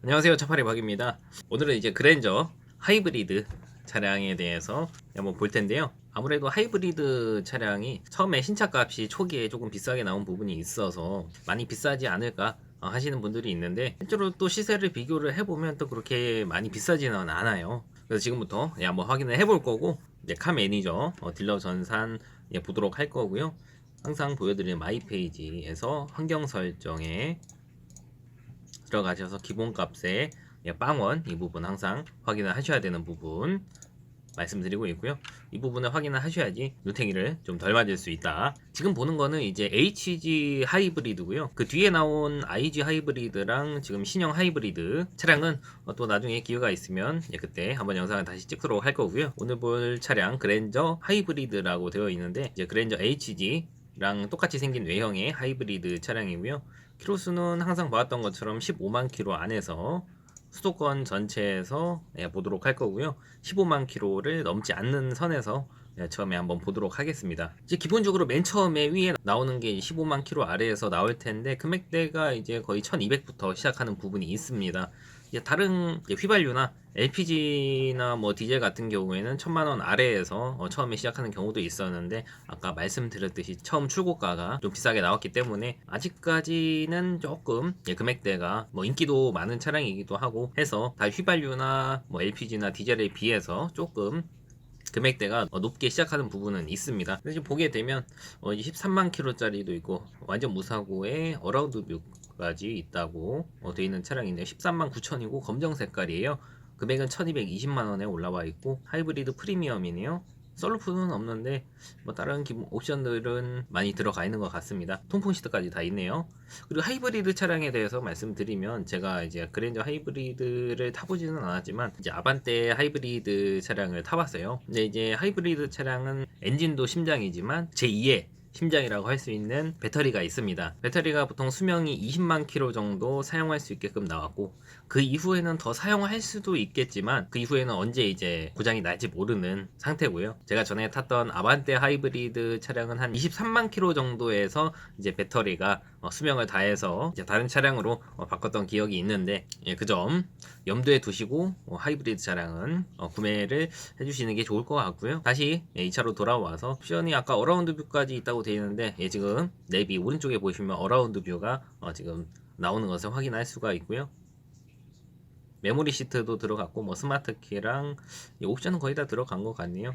안녕하세요, 차파리 박입니다. 오늘은 이제 그랜저 하이브리드 차량에 대해서 한번 볼 텐데요. 아무래도 하이브리드 차량이 처음에 신차값이 초기에 조금 비싸게 나온 부분이 있어서 많이 비싸지 않을까 하시는 분들이 있는데, 실제로 또 시세를 비교를 해보면 또 그렇게 많이 비싸지는 않아요. 그래서 지금부터 한번 확인을 해볼 거고, 이제 카 매니저 딜러 전산 보도록 할 거고요. 항상 보여드리는 마이 페이지에서 환경 설정에 들어가셔서 기본값에 빵원 이 부분 항상 확인을 하셔야 되는 부분 말씀드리고 있고요. 이 부분을 확인을 하셔야지 누탱이를 좀 덜 맞을 수 있다. 지금 보는 거는 이제 HG 하이브리드고요. 그 뒤에 나온 IG 하이브리드랑 지금 신형 하이브리드 차량은 또 나중에 기회가 있으면 그때 한번 영상을 다시 찍도록 할 거고요. 오늘 볼 차량 그랜저 하이브리드라고 되어 있는데, 이제 그랜저 HG 랑 똑같이 생긴 외형의 하이브리드 차량이고요. 키로수는 항상 봐왔던 것처럼 15만 킬로 안에서 수도권 전체에서 보도록 할 거고요. 15만 킬로를 넘지 않는 선에서 처음에 한번 보도록 하겠습니다. 이제 기본적으로 맨 처음에 위에 나오는 게 15만 킬로 아래에서 나올 텐데, 금액대가 이제 거의 1200부터 시작하는 부분이 있습니다. 이제 다른 휘발유나 LPG나 뭐 디젤 같은 경우에는 1000만 원 아래에서 처음에 시작하는 경우도 있었는데, 아까 말씀드렸듯이 처음 출고가가 좀 비싸게 나왔기 때문에 아직까지는 조금 금액대가 뭐 인기도 많은 차량이기도 하고 해서 다 휘발유나 뭐 LPG나 디젤에 비해서 조금 금액대가 높게 시작하는 부분은 있습니다. 그래서 지금 보게 되면 13만 킬로짜리도 있고 완전 무사고에 어라운드 뷰까지 있다고 되어 있는 차량인데 13만 9천이고 검정 색깔이에요. 금액은 1220만 원에 올라와 있고 하이브리드 프리미엄이네요. 썰루프는 없는데 뭐 다른 기본 옵션들은 많이 들어가 있는 것 같습니다. 통풍 시트까지 다 있네요. 그리고 하이브리드 차량에 대해서 말씀드리면, 제가 이제 그랜저 하이브리드를 타보지는 않았지만 이제 아반떼 하이브리드 차량을 타봤어요. 근데 이제 하이브리드 차량은 엔진도 심장이지만 제2의 심장이라고 할 수 있는 배터리가 있습니다. 배터리가 보통 수명이 20만 킬로 정도 사용할 수 있게끔 나왔고, 그 이후에는 더 사용할 수도 있겠지만 그 이후에는 언제 이제 고장이 날지 모르는 상태고요. 제가 전에 탔던 아반떼 하이브리드 차량은 한 23만 킬로 정도에서 이제 배터리가 수명을 다해서 이제 다른 차량으로 바꿨던 기억이 있는데, 그 점 염두에 두시고 하이브리드 차량은 구매를 해주시는 게 좋을 것 같고요. 다시 2차로 돌아와서 옵션이 아까 어라운드 뷰까지 있다고 되어 있는데, 지금 내비 오른쪽에 보시면 어라운드 뷰가 지금 나오는 것을 확인할 수가 있고요. 메모리 시트도 들어갔고 뭐 스마트 키랑 옵션은 거의 다 들어간 것 같네요.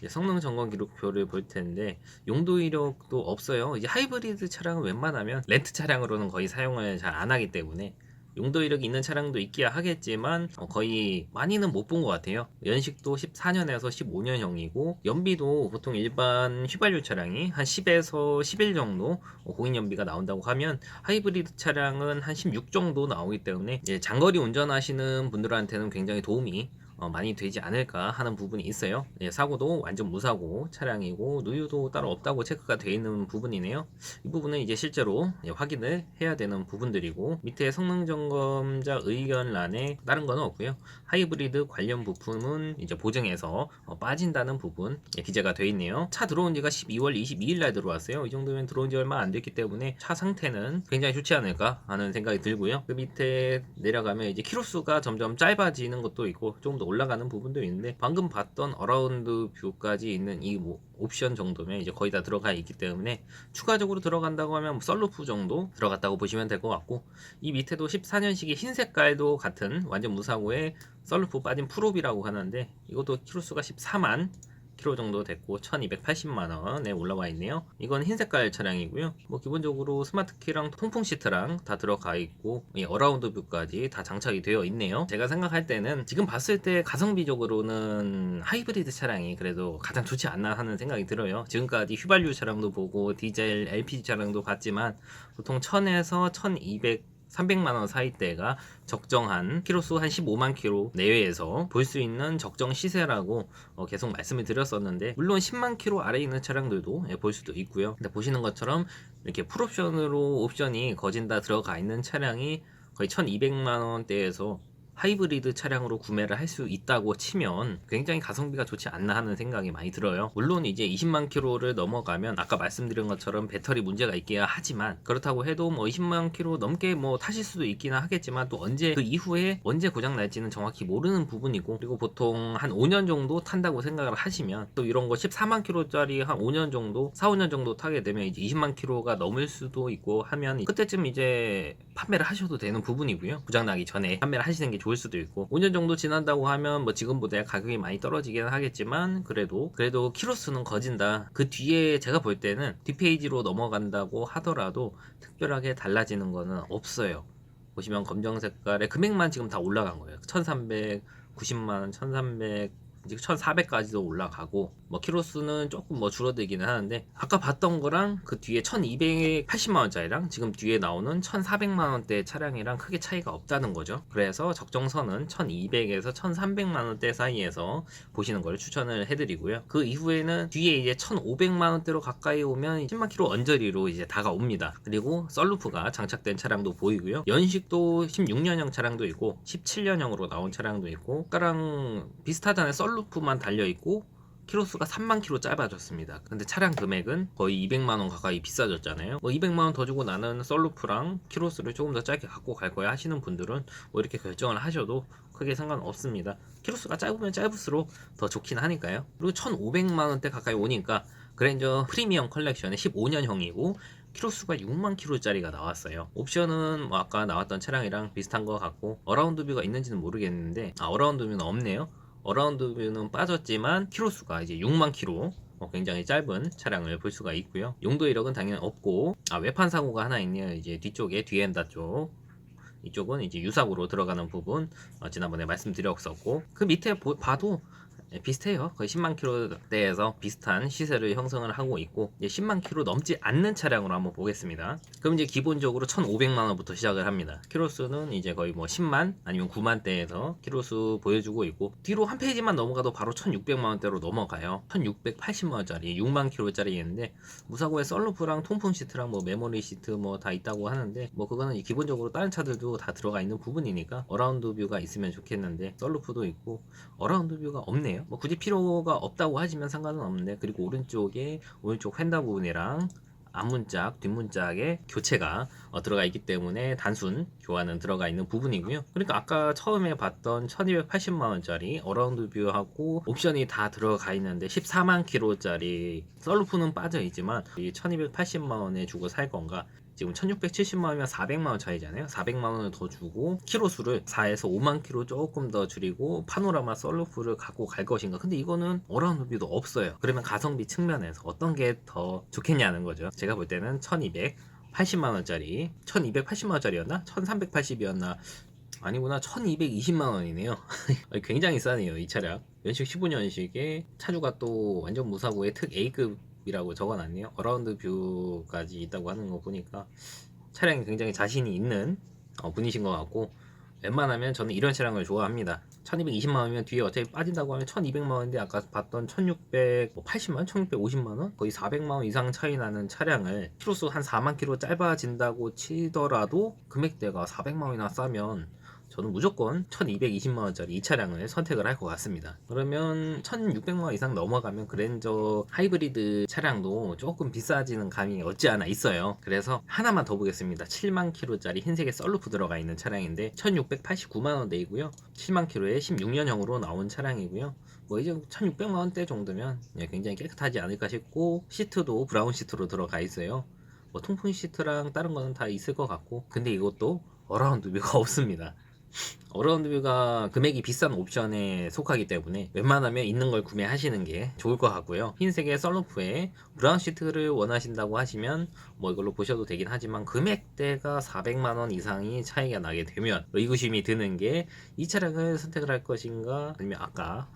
성능 점검 기록표를 볼 텐데 용도 이력도 없어요. 이제 하이브리드 차량은 웬만하면 렌트 차량으로는 거의 사용을 잘 안 하기 때문에 용도 이력이 있는 차량도 있기야 하겠지만 거의 많이는 못 본 것 같아요. 연식도 14년에서 15년형이고 연비도 보통 일반 휘발유 차량이 한 10에서 11 정도 공인 연비가 나온다고 하면, 하이브리드 차량은 한 16 정도 나오기 때문에 장거리 운전하시는 분들한테는 굉장히 도움이 많이 되지 않을까 하는 부분이 있어요. 사고도 완전 무사고 차량이고 누유도 따로 없다고 체크가 되어 있는 부분이네요. 이 부분은 이제 실제로 확인을 해야 되는 부분들이고, 밑에 성능 점검자 의견란에 다른 건 없고요. 하이브리드 관련 부품은 이제 보증에서 빠진다는 부분 기재가 되어 있네요. 차 들어온 지가 12월 22일 날 들어왔어요. 이 정도면 들어온 지 얼마 안 됐기 때문에 차 상태는 굉장히 좋지 않을까 하는 생각이 들고요. 그 밑에 내려가면 이제 키로수가 점점 짧아지는 것도 있고 좀 더 올라가는 부분도 있는데, 방금 봤던 어라운드 뷰까지 있는 이 옵션 정도면 이제 거의 다 들어가 있기 때문에 추가적으로 들어간다고 하면 뭐 썰루프 정도 들어갔다고 보시면 될 것 같고, 이 밑에도 14년식의 흰 색깔도 같은 완전 무사고에 썰루프 빠진 프롭이라고 하는데, 이것도 키로수가 14만 킬로 정도 됐고 1280만원에 올라와 있네요. 이건 흰 색깔 차량이고요. 뭐 기본적으로 스마트키랑 통풍 시트랑 다 들어가 있고 어라운드 뷰까지 다 장착이 되어 있네요. 제가 생각할 때는 지금 봤을 때 가성비적으로는 하이브리드 차량이 그래도 가장 좋지 않나 하는 생각이 들어요. 지금까지 휘발유 차량도 보고 디젤, LPG 차량도 봤지만 보통 1000에서 1200 300만원 사이대가 적정한 키로수 한 15만 킬로 내외에서 볼 수 있는 적정 시세라고 계속 말씀을 드렸었는데, 물론 10만 킬로 아래에 있는 차량들도 볼 수도 있고요. 근데 보시는 것처럼 이렇게 풀옵션으로 옵션이 거진 다 들어가 있는 차량이 거의 1200만원대에서 하이브리드 차량으로 구매를 할 수 있다고 치면 굉장히 가성비가 좋지 않나 하는 생각이 많이 들어요. 물론 이제 20만 킬로를 넘어가면 아까 말씀드린 것처럼 배터리 문제가 있기야 하지만, 그렇다고 해도 뭐 20만 킬로 넘게 뭐 타실 수도 있기는 하겠지만, 또 언제 그 이후에 언제 고장 날지는 정확히 모르는 부분이고, 그리고 보통 한 5년 정도 탄다고 생각을 하시면, 또 이런 거 14만 킬로짜리 한 5년 정도 4, 5년 정도 타게 되면 이제 20만 킬로가 넘을 수도 있고 하면, 그때쯤 이제 판매를 하셔도 되는 부분이고요. 고장나기 전에 판매를 하시는 게 좋을 수도 있고, 5년 정도 지난다고 하면 뭐 지금보다 가격이 많이 떨어지긴 하겠지만, 그래도 키로수는 거진다. 그 뒤에 제가 볼 때는 뒷페이지로 넘어간다고 하더라도 특별하게 달라지는 거는 없어요. 보시면 검정 색깔의 금액만 지금 다 올라간 거예요. 1390만원, 1300, 1400까지도 올라가고, 뭐 키로수는 조금 뭐 줄어들기는 하는데, 아까 봤던 거랑 그 뒤에 1280만원짜리랑 지금 뒤에 나오는 1400만원대 차량이랑 크게 차이가 없다는 거죠. 그래서 적정선은 1200에서 1300만원대 사이에서 보시는 걸 추천을 해드리고요. 그 이후에는 뒤에 이제 1500만원대로 가까이 오면 10만 킬로 언저리로 이제 다가옵니다. 그리고 썬루프가 장착된 차량도 보이고요. 연식도 16년형 차량도 있고 17년형으로 나온 차량도 있고, 아까랑 비슷하잖아요. 썬루프만 달려있고 키로수가 3만 킬로 짧아졌습니다. 근데 차량 금액은 거의 200만원 가까이 비싸졌잖아요. 뭐 200만원 더 주고 나는 썬루프랑 키로수를 조금 더 짧게 갖고 갈 거야 하시는 분들은 뭐 이렇게 결정을 하셔도 크게 상관없습니다. 키로수가 짧으면 짧을수록 더 좋긴 하니까요. 그리고 1500만원대 가까이 오니까 그랜저 프리미엄 컬렉션의 15년형이고 키로수가 6만 킬로짜리가 나왔어요. 옵션은 뭐 아까 나왔던 차량이랑 비슷한 것 같고, 어라운드 뷰가 있는지는 모르겠는데, 어라운드 뷰는 없네요. 어라운드 뷰는 빠졌지만 키로수가 이제 6만 킬로, 굉장히 짧은 차량을 볼 수가 있고요. 용도 이력은 당연히 없고, 외판 사고가 하나 있네요. 이제 뒤쪽에 뒤엔다 쪽, 이쪽은 이제 유사고로 들어가는 부분, 지난번에 말씀드렸었고, 그 밑에 봐도 비슷해요. 거의 10만 킬로대에서 비슷한 시세를 형성을 하고 있고, 이제 10만 킬로 넘지 않는 차량으로 한번 보겠습니다. 그럼 이제 기본적으로 1,500만 원부터 시작을 합니다. 키로수는 이제 거의 뭐 10만 아니면 9만대에서 키로수 보여주고 있고, 뒤로 한 페이지만 넘어가도 바로 1,600만 원대로 넘어가요. 1,680만 원짜리 6만 킬로짜리인데, 무사고에 썬루프랑 통풍 시트랑 뭐 메모리 시트 뭐 다 있다고 하는데, 뭐 그거는 기본적으로 다른 차들도 다 들어가 있는 부분이니까 어라운드 뷰가 있으면 좋겠는데, 썬루프도 있고 어라운드 뷰가 없네요. 뭐 굳이 필요가 없다고 하시면 상관은 없는데, 그리고 오른쪽 휀다 부분이랑 앞문짝, 뒷문짝에 교체가 들어가 있기 때문에 단순 교환은 들어가 있는 부분이고요. 그러니까 아까 처음에 봤던 1280만원짜리 어라운드 뷰하고 옵션이 다 들어가 있는데 14만 킬로짜리 썬루프는 빠져 있지만, 이 1280만원에 주고 살 건가, 지금 1670만원이면 400만원 차이잖아요. 400만원을 더 주고 키로수를 4에서 5만 킬로 조금 더 줄이고 파노라마 썬루프를 갖고 갈 것인가. 근데 이거는 어라운드 뷰도 없어요. 그러면 가성비 측면에서 어떤 게 더 좋겠냐는 거죠. 제가 볼 때는 1280만원짜리 1280만원짜리였나? 1380이었나? 아니구나, 1220만원이네요. 굉장히 싸네요 이 차량. 연식 15년식에 차주가 또 완전 무사고의 특 A급 이라고 적어놨네요. 어라운드 뷰까지 있다고 하는 거 보니까 차량이 굉장히 자신이 있는 분이신 것 같고, 웬만하면 저는 이런 차량을 좋아합니다. 1220만원이면 뒤에 어차피 빠진다고 하면 1200만원인데, 아까 봤던 1680만원, 1650만원? 거의 400만원 이상 차이 나는 차량을 키로수 한 4만 킬로 짧아진다고 치더라도 금액대가 400만원이나 싸면 저는 무조건 1220만원짜리 이 차량을 선택을 할 것 같습니다. 그러면 1600만원 이상 넘어가면 그랜저 하이브리드 차량도 조금 비싸지는 감이 없지 않아 있어요. 그래서 하나만 더 보겠습니다. 7만 킬로짜리 흰색의 썬루프 들어가 있는 차량인데 1689만원대이고요 7만 킬로에 16년형으로 나온 차량이고요. 뭐 이제 1600만원대 정도면 굉장히 깨끗하지 않을까 싶고, 시트도 브라운 시트로 들어가 있어요. 뭐 통풍 시트랑 다른 거는 다 있을 것 같고, 근데 이것도 어라운드 뷰가 없습니다. 어라운드 뷰가 금액이 비싼 옵션에 속하기 때문에 웬만하면 있는 걸 구매하시는 게 좋을 것 같고요. 흰색의 썬루프에 브라운 시트를 원하신다고 하시면 뭐 이걸로 보셔도 되긴 하지만, 금액대가 400만원 이상이 차이가 나게 되면 의구심이 드는 게, 이 차량을 선택을 할 것인가, 아니면 아까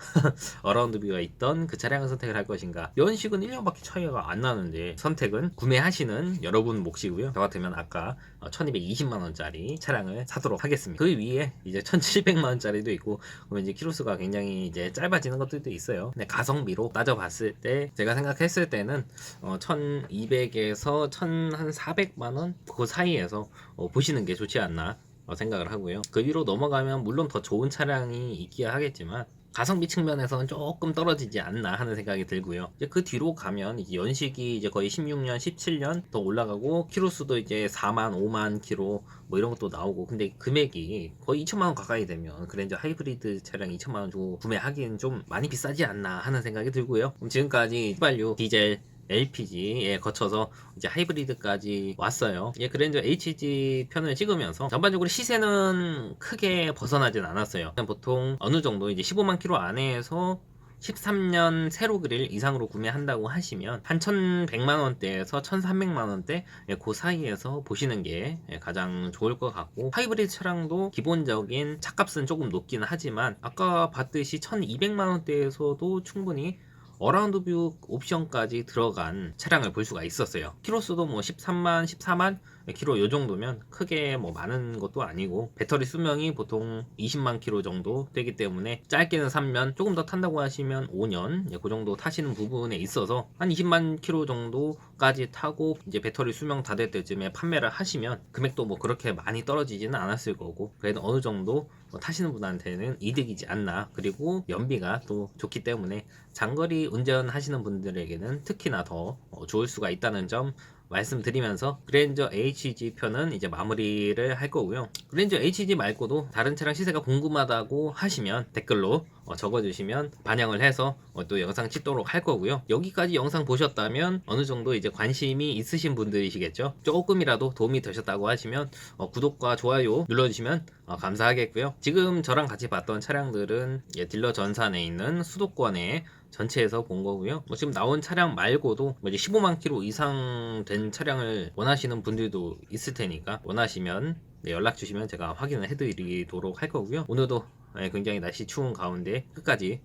어라운드 뷰가 있던 그 차량을 선택을 할 것인가. 연식은 1년밖에 차이가 안 나는데 선택은 구매하시는 여러분 몫이고요. 저 같으면 아까 1220만원짜리 차량을 사도록 하겠습니다. 그 위에 이제 1700만원짜리도 있고, 그러면 이제 키로수가 굉장히 이제 짧아지는 것들도 있어요. 근데 가성비로 따져봤을 때 제가 생각했을 때는 1200에서 1400만원 그 사이에서 보시는 게 좋지 않나 생각을 하고요. 그 위로 넘어가면 물론 더 좋은 차량이 있기야 하겠지만 가성비 측면에서는 조금 떨어지지 않나 하는 생각이 들고요. 이제 그 뒤로 가면 이제 연식이 이제 거의 16년, 17년 더 올라가고 키로수도 이제 4만, 5만 키로 뭐 이런 것도 나오고, 근데 금액이 거의 2천만 원 가까이 되면 그랜저 하이브리드 차량 2천만 원 주고 구매하기엔 좀 많이 비싸지 않나 하는 생각이 들고요. 그럼 지금까지 휘발유, 디젤, LPG에 거쳐서 이제 하이브리드까지 왔어요. 예, 그랜저 HG 편을 찍으면서 전반적으로 시세는 크게 벗어나진 않았어요. 보통 어느 정도 이제 15만 킬로 안에서 13년 세로 그릴 이상으로 구매한다고 하시면 한 1100만 원대에서 1300만 원대, 그 사이에서 보시는 게 가장 좋을 것 같고, 하이브리드 차량도 기본적인 차값은 조금 높긴 하지만 아까 봤듯이 1200만 원대에서도 충분히 어라운드 뷰 옵션까지 들어간 차량을 볼 수가 있었어요. 키로수도 뭐 13만, 14만 키로 요 정도면 크게 뭐 많은 것도 아니고, 배터리 수명이 보통 20만 키로 정도 되기 때문에 짧게는 3년, 조금 더 탄다고 하시면 5년, 그 정도 타시는 부분에 있어서 한 20만 키로 정도까지 타고 이제 배터리 수명 다 될 때쯤에 판매를 하시면 금액도 뭐 그렇게 많이 떨어지지는 않았을 거고, 그래도 어느 정도 타시는 분한테는 이득이지 않나. 그리고 연비가 또 좋기 때문에 장거리 운전하시는 분들에게는 특히나 더 좋을 수가 있다는 점 말씀드리면서 그랜저 HG 편은 이제 마무리를 할 거고요. 그랜저 HG 말고도 다른 차량 시세가 궁금하다고 하시면 댓글로 적어주시면 반영을 해서 또 영상 찍도록 할 거고요. 여기까지 영상 보셨다면 어느 정도 이제 관심이 있으신 분들이시겠죠. 조금이라도 도움이 되셨다고 하시면 구독과 좋아요 눌러주시면 감사하겠고요. 지금 저랑 같이 봤던 차량들은 딜러 전산에 있는 수도권에 전체에서 본 거고요. 뭐 지금 나온 차량 말고도 뭐 이제 15만 킬로 이상 된 차량을 원하시는 분들도 있을 테니까 원하시면 연락 주시면 제가 확인을 해드리도록 할 거고요. 오늘도 굉장히 날씨 추운 가운데 끝까지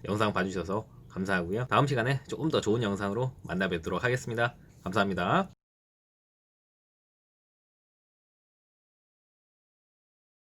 영상 봐주셔서 감사하고요. 다음 시간에 조금 더 좋은 영상으로 만나 뵙도록 하겠습니다. 감사합니다.